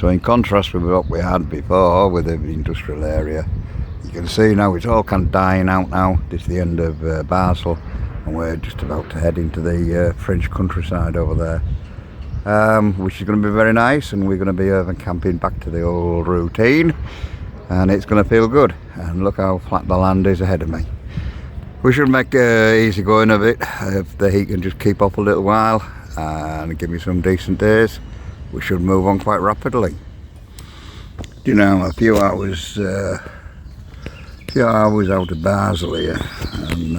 So in contrast with what we had before with the industrial area, you can see now it's all kind of dying out now. This is the end of Basel, and we're just about to head into the French countryside over there, which is going to be very nice, and we're going to be over camping back to the old routine, and it's going to feel good. And look how flat the land is ahead of me. We should make easy going of it. If the heat can just keep up a little while and give me some decent days, we should move on quite rapidly. You know, a few hours out of Basel here, and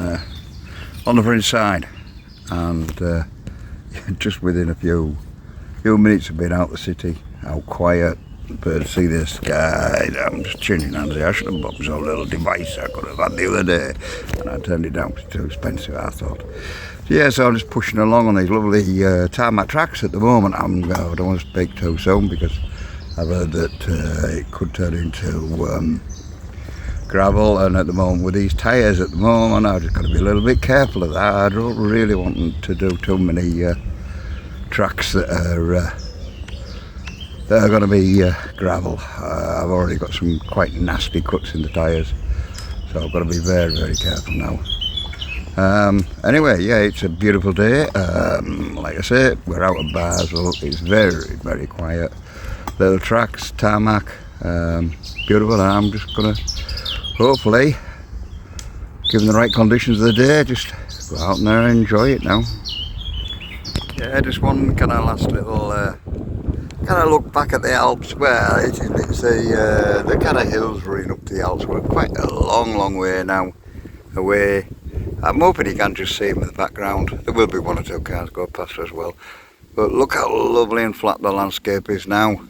on the French side, and just within a few minutes of being out the city, out quiet, but to see the sky. I'm just changing hands here. I should have bought some little device I could have had the other day, and I turned it down. It's too expensive, I thought. So yeah, so I'm just pushing along on these lovely tarmac tracks at the moment. I don't want to speak too soon because I've heard that it could turn into gravel, and at the moment with these tyres at the moment, I've just got to be a little bit careful of that. I don't really want to do too many tracks that are going to be gravel. I've already got some quite nasty cuts in the tyres, so I've got to be very, very careful now. Anyway, yeah, it's a beautiful day. Like I say, we're out of Basel. It's very, very quiet. Little tracks, tarmac, beautiful, and I'm just going to hopefully, given the right conditions of the day, just go out there and enjoy it now. Yeah, just one kind of last little kind of look back at the Alps. Well, it's the kind of hills running up to the Alps. We're quite a long way now away. I'm hoping you can just see them in the background. There will be one or two cars go past as well. But look how lovely and flat the landscape is now.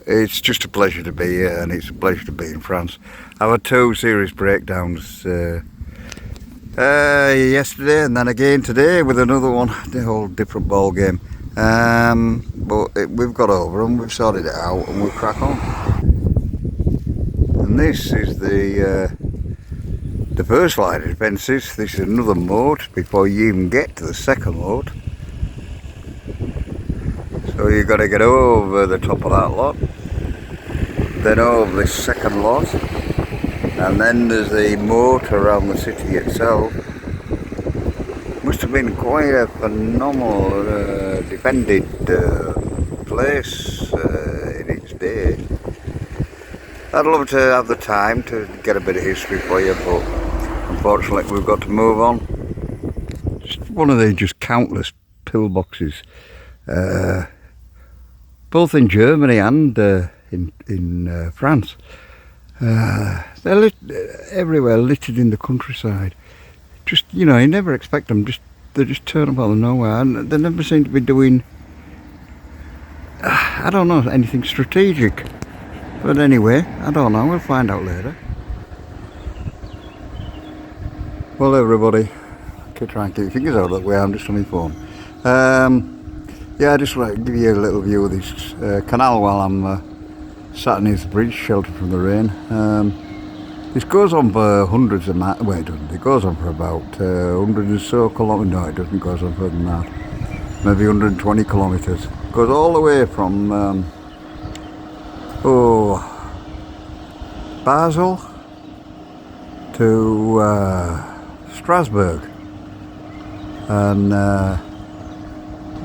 It's just a pleasure to be here, and it's a pleasure to be in France. I had 2 serious breakdowns yesterday, and then again today with another one. The whole different ball game. But we've got over them, we've sorted it out, and we'll crack on. And this is the first line of defences. This is another moat before you even get to the second moat. So you've got to get over the top of that lot, then over this second lot, and then there's the moat around the city itself. Must have been quite a phenomenal defended place in its day. I'd love to have the time to get a bit of history for you, but unfortunately we've got to move on. Just one of the just countless pillboxes, both in Germany and in France. They're everywhere, littered in the countryside. Just, you know, you never expect them. They just turn up out of nowhere, and they never seem to be doing, I don't know, anything strategic. But anyway, I don't know. We'll find out later. Well, everybody, try and keep your fingers out of the way. I'm just on my phone. Yeah, I just want to give you a little view of this canal while I'm sat near the bridge, sheltered from the rain. This goes on for hundreds of miles. Well, it doesn't. It goes on for about 100 or so kilometres. No, it doesn't. It goes on further than that. Maybe 120 kilometres. It goes all the way from Basel to Strasboug, and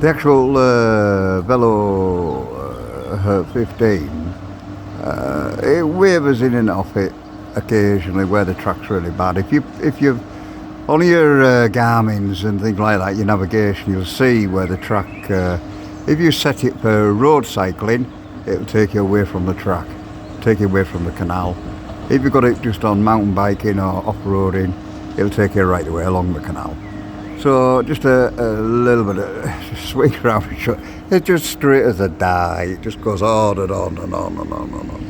the actual Velo 15, it wavers in and off it occasionally where the track's really bad. If you've on your Garmin's and things like that, your navigation, you'll see where the track, if you set it for road cycling, it'll take you away from the track, take you away from the canal. If you've got it just on mountain biking or off-roading, it'll take you right away along the canal. So just a little bit of swing around. It's just straight as a die. It just goes on and on and on and on and on and on.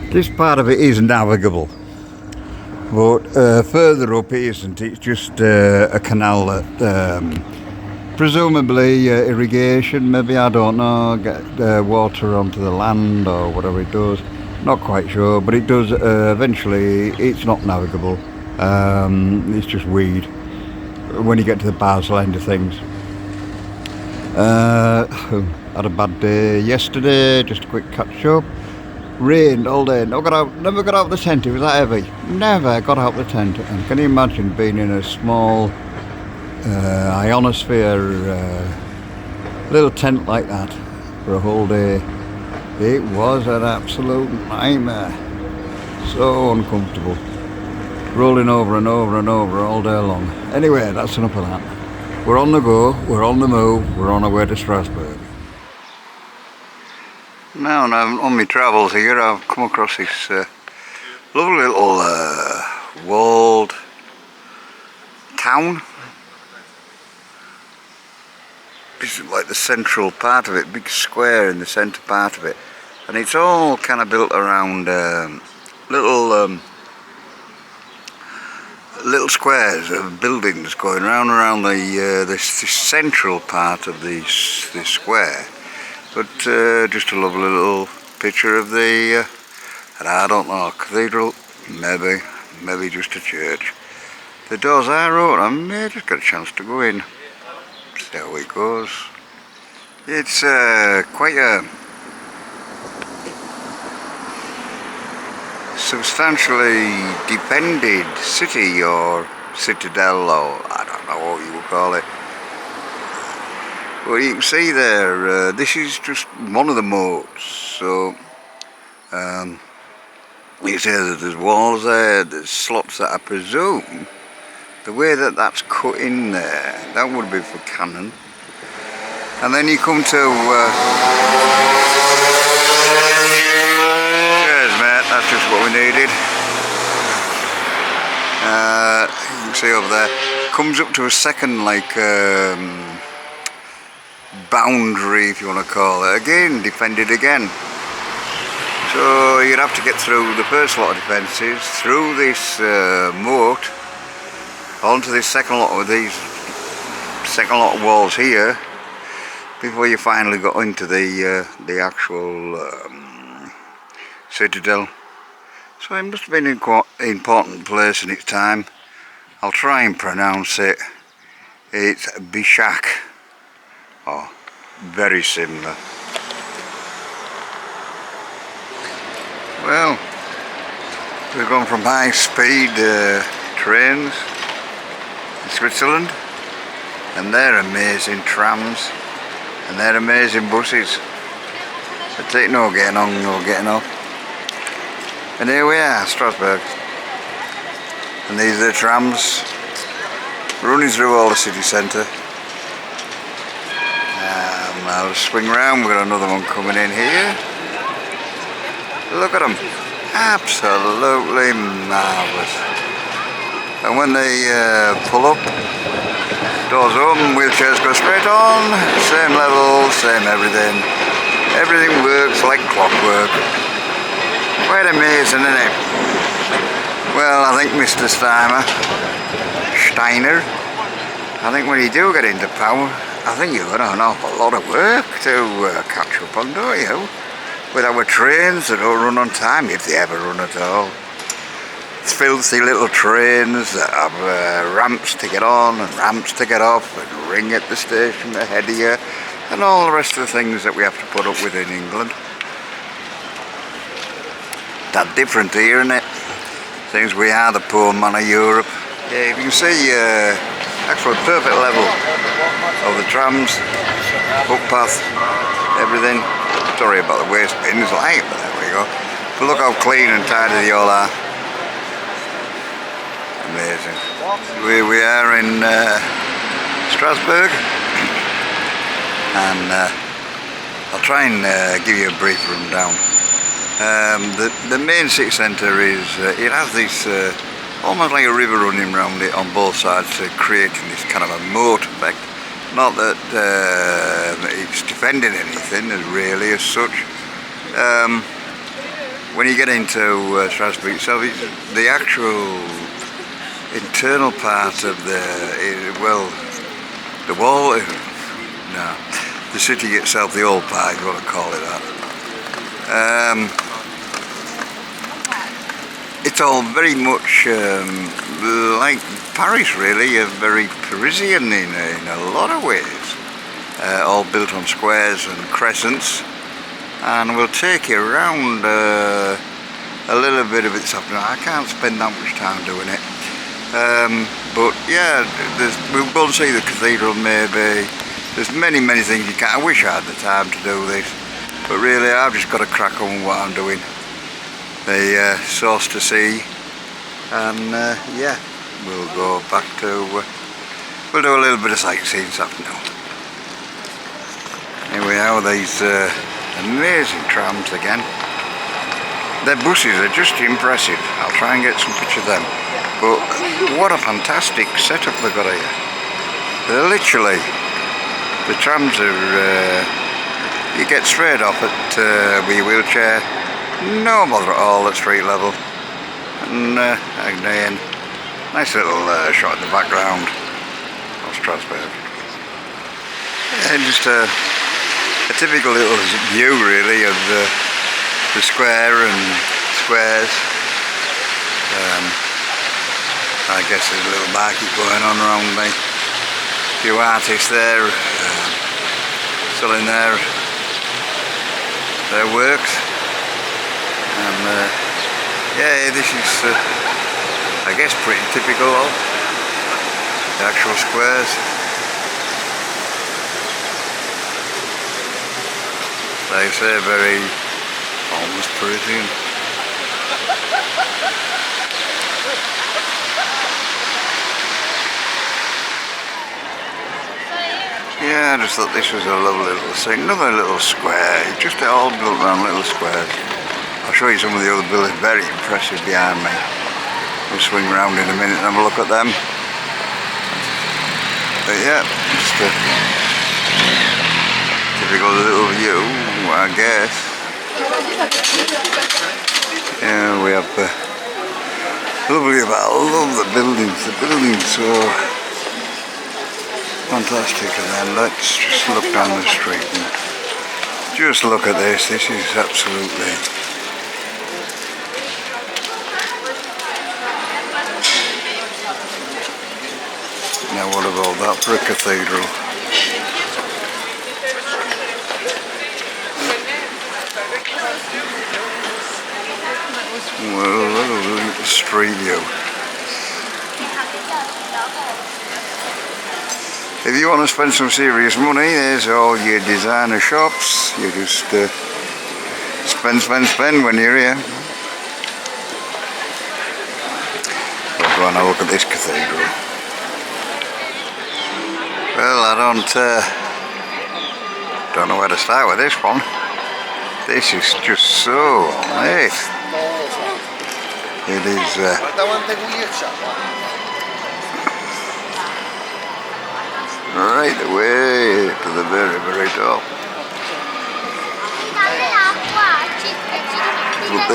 This part of it is navigable, but further up it isn't. It's just a canal that presumably irrigation, maybe, I don't know, get water onto the land or whatever it does. Not quite sure, but it does eventually. It's not navigable. It's just weed when you get to the Basel end of things. Had a bad day yesterday, just a quick catch up. Rained all day, never got out of the tent, it was that heavy. Never got out of the tent. And can you imagine being in a small ionosphere little tent like that for a whole day? It was an absolute nightmare. So uncomfortable. Rolling over and over and over all day long. Anyway, that's enough of that. We're on the go, we're on the move, we're on our way to Strasboug. Now on my travels here, I've come across this lovely little walled town. This is like the central part of it, big square in the centre part of it, and it's all kind of built around little squares of buildings going around the this central part of this square. But just a lovely little picture of the I don't know, cathedral, maybe just a church. The doors are open. I may just get a chance to go in, see how it goes. It's quite a substantially defended city or citadel, or I don't know what you would call it. Well, you can see there, this is just one of the moats, so you can see that there's walls there, there's slots that I presume, the way that that's cut in there, that would be for cannon. And then you come to, cheers mate, that's just what we needed. You can see over there, comes up to a second like, boundary, if you want to call it, again defended again. So you'd have to get through the first lot of defences, through this moat, onto this second lot of walls here, before you finally got into the actual citadel. So it must have been in quite an important place in its time. I'll try and pronounce it. It's Bishak. Oh, very similar. Well, we've gone from high-speed trains in Switzerland, and they're amazing trams, and they're amazing buses. They take no getting on, no getting off. And here we are, Strasboug. And these are the trams running through all the city centre. I'll swing round, we've got another one coming in here. Look at them, absolutely marvellous. And when they pull up, doors open, wheelchairs go straight on, same level, same everything. Everything works like clockwork. Quite amazing, isn't it? Well, I think Mr. Steiner, I think when you do get into power, I think you've got an awful lot of work to catch up on, don't you? With our trains that don't run on time, if they ever run at all. It's filthy little trains that have ramps to get on and ramps to get off, and ring at the station ahead of you, and all the rest of the things that we have to put up with in England. That's different here, isn't it? Seems we are the poor man of Europe. Yeah, you can see actually perfect level of the trams, footpath, everything. Sorry about the waste bins, like, but there we go. But look how clean and tidy they all are. Amazing. We are in Strasboug, and I'll try and give you a brief rundown. The main city centre is, it has this almost like a river running around it on both sides, creating this kind of a moat effect. Not that it's defending anything really as such. When you get into Strasboug itself, it's the actual internal part of the wall, no, the city itself, the old part, you want to call it that. It's all very much like Paris, really, very Parisian in a lot of ways. all built on squares and crescents, and we'll take you around a little bit of it this afternoon. I can't spend that much time doing it, but yeah, we'll go and see the cathedral maybe. There's many things you can. I wish I had the time to do this, but really I've just got to crack on with what I'm doing. The source to see, and yeah, we'll go back to we'll do a little bit of sightseeing this afternoon. Here we are, these amazing trams again. Their buses are just impressive. I'll try and get some pictures of them, but what a fantastic setup they've got here. They're literally, the trams are you get straight off at with your wheelchair, no bother at all at street level, and again, nice little shot in the background of Strasboug. Yeah, just a typical little view really of the square and squares. I guess there's a little market going on around me. A few artists there selling their works, and yeah, this is I guess pretty typical of the actual squares. They say very almost Parisian. Yeah, I just thought this was a lovely little thing. Another little square, just all built around little squares. I'll show you some of the other buildings, very impressive behind me. We'll swing around in a minute and have a look at them. But yeah, just a typical little view, I guess. Yeah, we have lovely, I love the buildings so fantastic. And then let's just look down the street and just look at this. This is absolutely now what about that for a cathedral? Well, look at the street view. If you want to spend some serious money, there's all your designer shops. You just spend when you're here. We'll go and have a look at this cathedral. Well, I don't know where to start with this one. This is just so nice. It is right away to the very top. But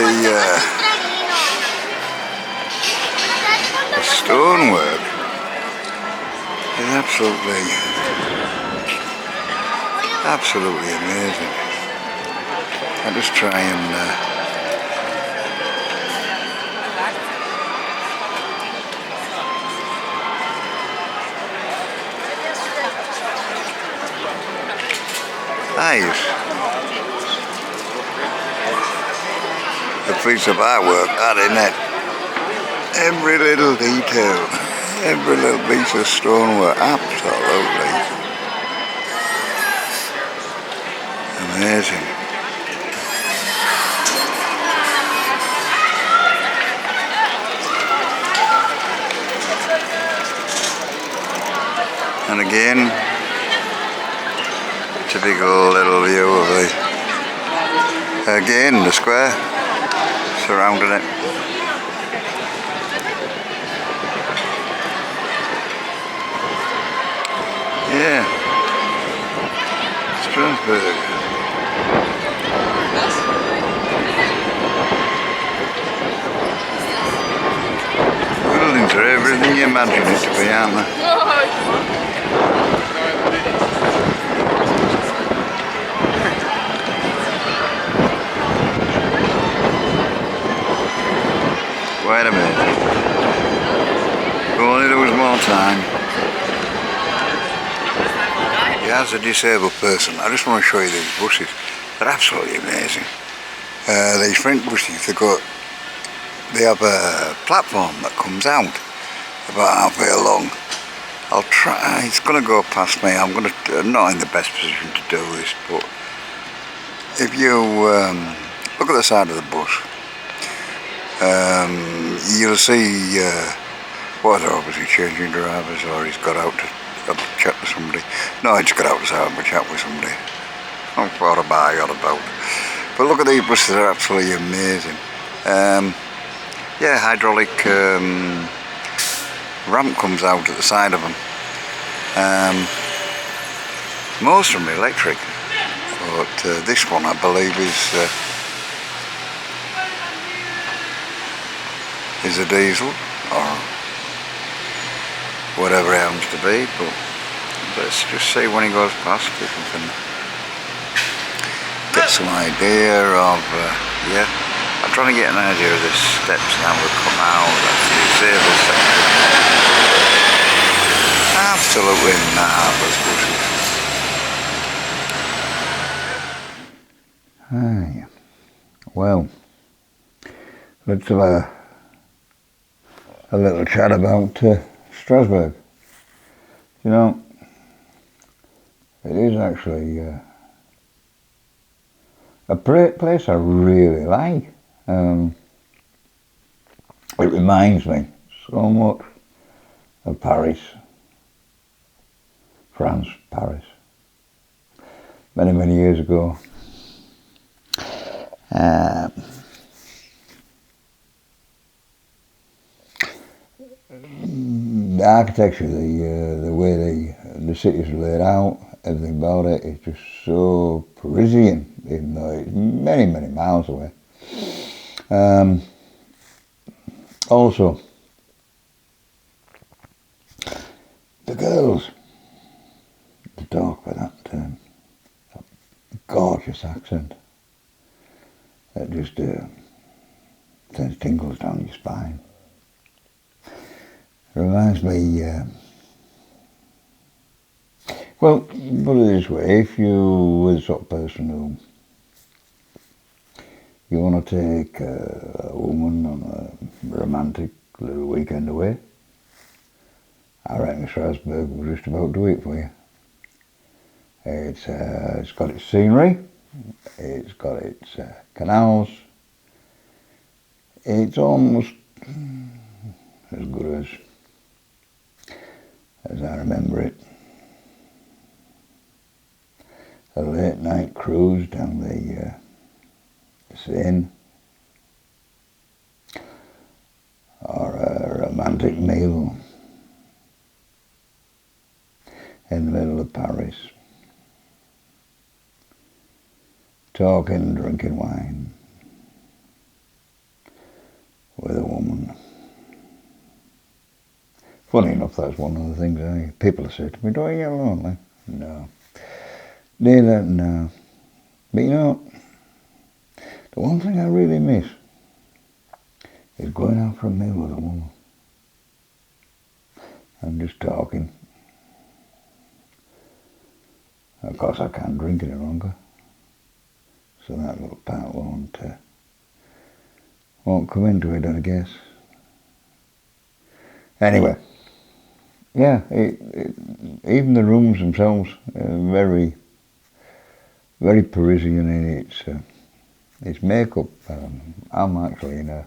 the stonework is absolutely amazing. I'll just try and nice. A piece of artwork, that isn't it? Every little detail, every little piece of stonework, absolutely amazing. And again, typical little view of the square surrounding it. Yeah, Strasboug. Buildings are everything you imagine it to be, aren't they? Wait a minute. If only there was more time. The as a disabled person, I just want to show you these buses. They're absolutely amazing. These French buses, they have a platform that comes out about halfway along. I'll try, it's going to go past me. I'm not in the best position to do this, but if you look at the side of the bus, you'll see they're obviously changing drivers, or he's got out to have a chat with somebody. No, he's got out to have a chat with somebody. Or a buy or about. But look at these buses, they're absolutely amazing. Yeah, hydraulic ramp comes out at the side of them. Most of them are electric, but this one I believe is a diesel or whatever it happens to be. But let's just see when he goes past if we can get some idea of yeah. I'm trying to get an idea of the steps now will come out. That's the disabled section. Absolutely marvellous bushes. Aye. Well, let's have a little chat about Strasboug. You know, it is actually a place I really like. It reminds me so much of Paris, France, Paris, many, many years ago. The architecture, the way the city's laid out, everything about it is just so Parisian, even though it's many, many miles away. Also, the girls, they talk with that gorgeous accent that just sends tingles down your spine. It reminds me, well, put it this way, if you were the sort of person who you want to take a woman on a romantic little weekend away, I reckon Strasboug will just about do it for you. It's got its scenery, it's got its canals, it's almost as good as I remember it. A late night cruise down the Seine, or a romantic meal in the middle of Paris, talking, drinking wine with a woman. Funny enough, that's one of the things people have said to me, "Do you get lonely?" No. Neither, no. But you know, the one thing I really miss is going out for a meal with a woman and just talking. Of course, I can't drink any longer, so that little part won't come into it, I guess. Anyway, yeah, even the rooms themselves are very, very Parisian in its makeup. I'm actually in an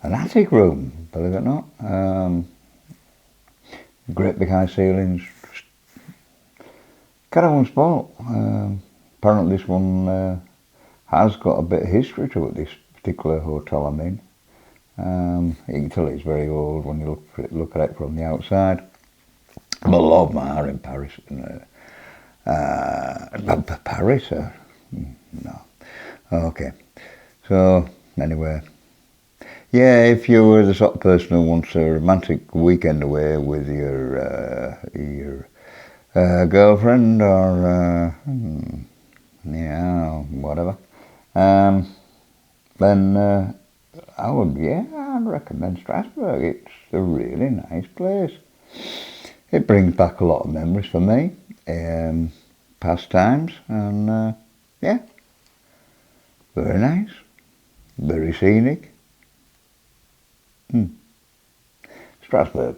attic room, believe it or not. Great big high ceilings, caravan spot. Apparently this one has got a bit of history to it, this particular hotel I'm in. You can tell it's very old when you look at it from the outside. But a lot of them are in Paris. Paris? No. Okay. So, anyway. Yeah, if you were the sort of person who wants a romantic weekend away with your girlfriend or whatever, then I'd recommend Strasbourg. It's a really nice place. It brings back a lot of memories for me. pastimes, and yeah, very nice, very scenic. Strasbourg.